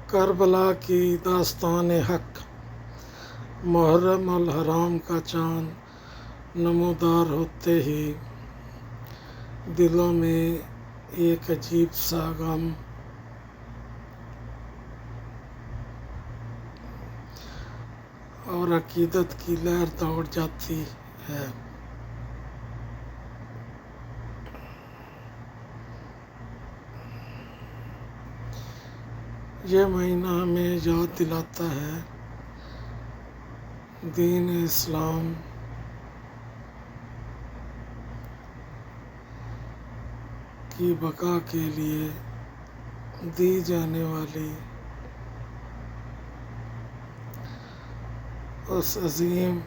کربلا کی داستان حق، محرم الحرام کا چاند نمودار ہوتے ہی دلوں میں ایک عجیب سا غم اور عقیدت کی لہر دوڑ جاتی ہے۔ یہ مہینہ ہمیں یاد دلاتا ہے دین اسلام کی بقا کے لیے دی جانے والی اس عظیم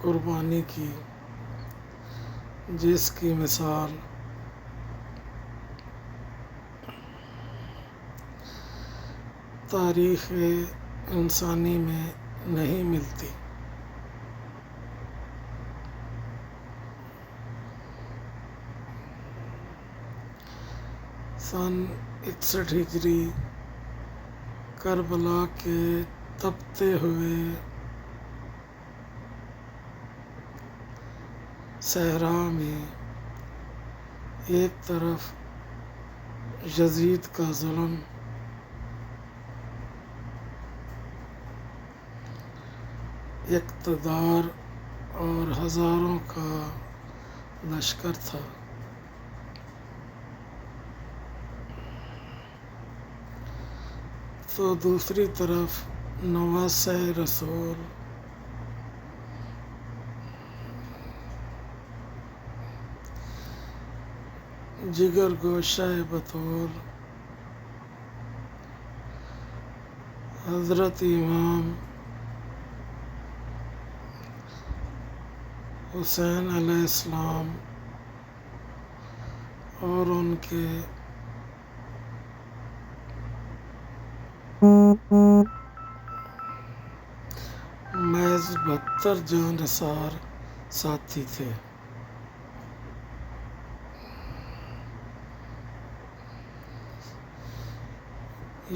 قربانی کی، جس کی مثال تاریخ انسانی میں نہیں ملتی۔ سن 61 ہجری کربلا کے تپتے ہوئے صحرا میں ایک طرف یزید کا ظلم، اقتدار اور ہزاروں کا لشکر تھا، تو دوسری طرف نواسہ رسول جگر گوشہ بطول حضرت امام حسین علیہ السلام اور ان کے محض 72 جانثار ساتھی تھے۔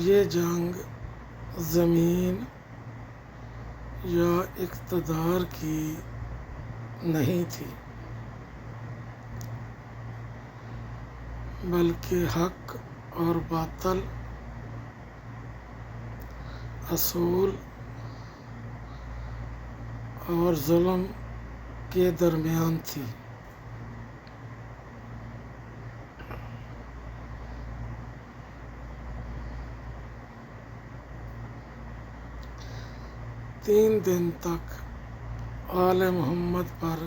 یہ جنگ زمین یا اقتدار کی نہیں تھی، بلکہ حق اور باطل، اصول اور ظلم کے درمیان تھی۔ تین دن تک آل محمد پر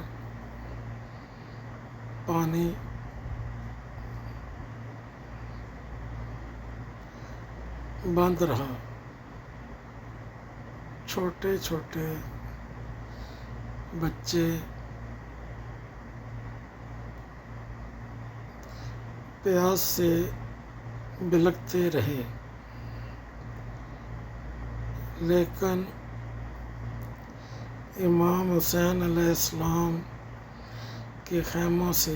پانی بند رہا۔ چھوٹے چھوٹے بچے پیاس سے بلکتے رہے، لیکن امام حسین علیہ السلام کے خیموں سے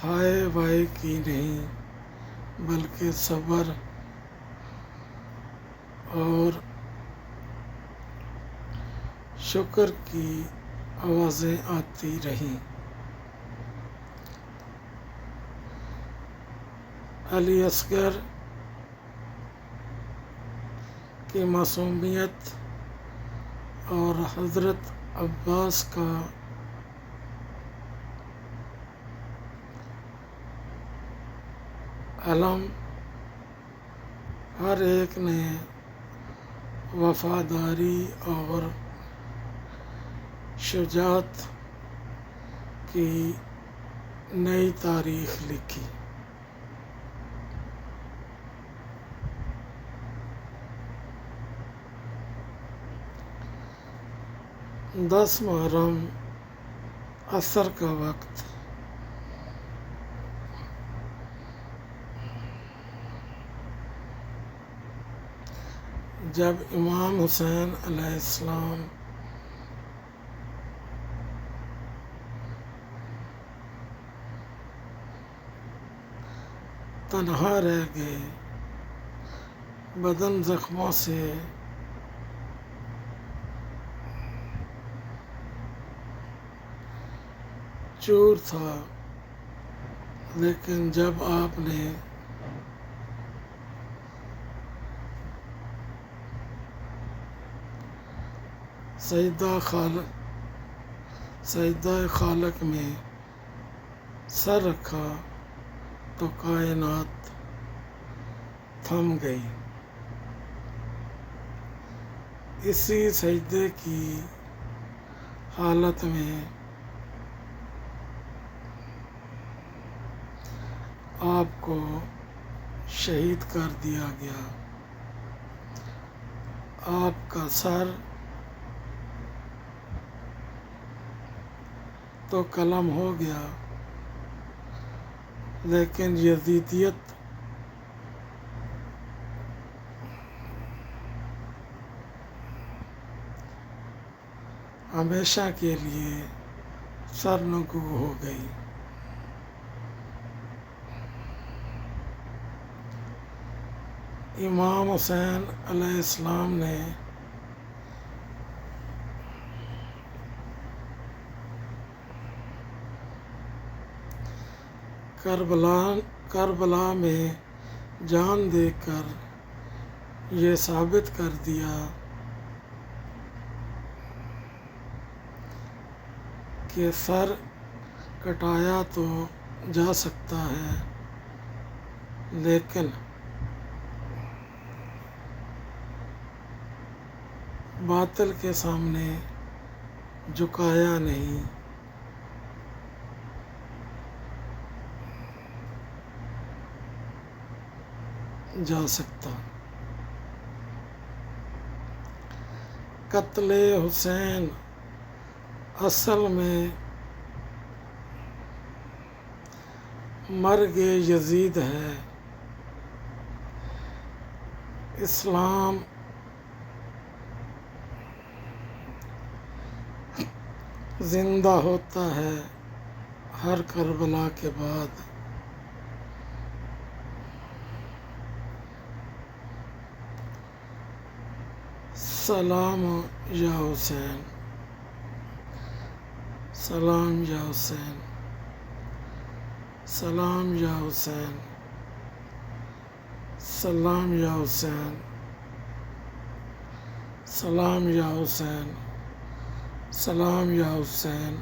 ہائے وائے کی نہیں، بلکہ صبر اور شکر کی آوازیں آتی رہیں۔ علی اصغر کی معصومیت اور حضرت عباس کا علم، ہر ایک نے وفاداری اور شجاعت کی نئی تاریخ لکھی۔ 10 محرم عصر کا وقت، جب امام حسین علیہ السلام تنہا رہ گئے، بدن زخموں سے چور تھا، لیکن جب آپ نے سجدہ خالق میں سر رکھا تو کائنات تھم گئی۔ اسی سجدے کی حالت میں آپ کو شہید کر دیا گیا۔ آپ کا سر تو قلم ہو گیا، لیکن یزیدیت ہمیشہ کے لیے سرنگو ہو گئی۔ امام حسین علیہ السلام نے کربلا میں جان دے کر یہ ثابت کر دیا کہ سر کٹایا تو جا سکتا ہے، لیکن باطل کے سامنے جھکایا نہیں جا سکتا۔ قتل حسین اصل میں مرگ یزید ہے۔ اسلام زندہ ہوتا ہے ہر کربلا کے بعد۔ سلام یا حسین، سلام یا حسین، سلام یا حسین، سلام یا حسین، سلام یا حسین، سلام یا حسین۔